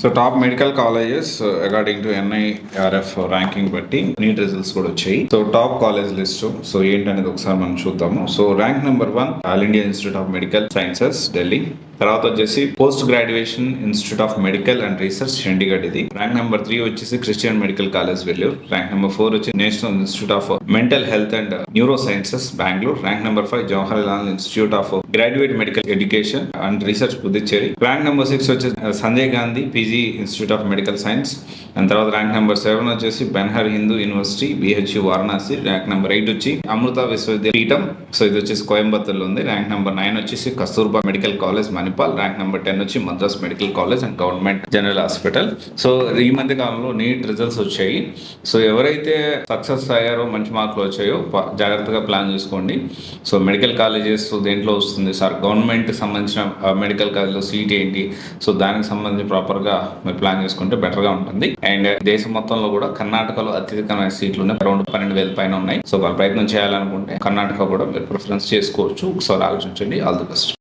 So top medical colleges according to NIRF ranking బట్టి NEET results కూడా వచ్చాయి. So top college list so ఏంటనేది ఒకసారి మనం చూద్దాము. So rank number 1 all India institute of medical sciences Delhi. తర్వాత వచ్చేసి post graduation institute of medical and research Chandigarh ఇది. ర్యాంక్ నెంబర్ 3 వచ్చేసి Christian medical college Vellore. Rank number 4 వచ్చి national institute of mental health and neuro sciences Bengaluru. Rank number 5 Jawaharlal institute of graduate medical education and research Puducherry. Rank number 6 వచ్చేసి Sanjay Gandhi PG institute of medical science. And తర్వాత rank number 7 వచ్చేసి Ben-Hur Hindu university BHU Varanasi. Rank number 8 వచ్చి అమృత Vishwa Vidyapeetham, so ఇది వచ్చేసి కోయంబత్తూర్లో ఉంది. Rank number 9 వచ్చేసి Kasturba medical college Manipal. Rank number 10 వచ్చి Madras medical college and government general hospital. So ఈ మధ్య కాలంలో నీట్ రిజల్ట్స్ వచ్చాయి. సో ఎవరైతే సక్సెస్ అయ్యారో, మంచి మార్కులు వచ్చాయో జాగ్రత్తగా ప్లాన్ చేసుకోండి. సో మెడికల్ కాలేజెస్ దేంట్లో వస్తుంది సార్, గవర్నమెంట్ సంబంధించిన మెడికల్ కాలేజ్లో సీట్ ఏంటి, సో దానికి సంబంధించి ప్రాపర్గా మీరు ప్లాన్ చేసుకుంటే బెటర్గా ఉంటుంది. అండ్ దేశం మొత్తంలో కూడా కర్ణాటకలో అత్యధికమైన సీట్లు ఉన్నాయి, అరౌండ్ 12,000 పైన ఉన్నాయి. సో వాళ్ళు ప్రయత్నం చేయాలనుకుంటే కర్ణాటక కూడా మీరు ప్రిఫరెన్స్ చేసుకోవచ్చు. ఒకసారి ఆలోచించండి. All the best.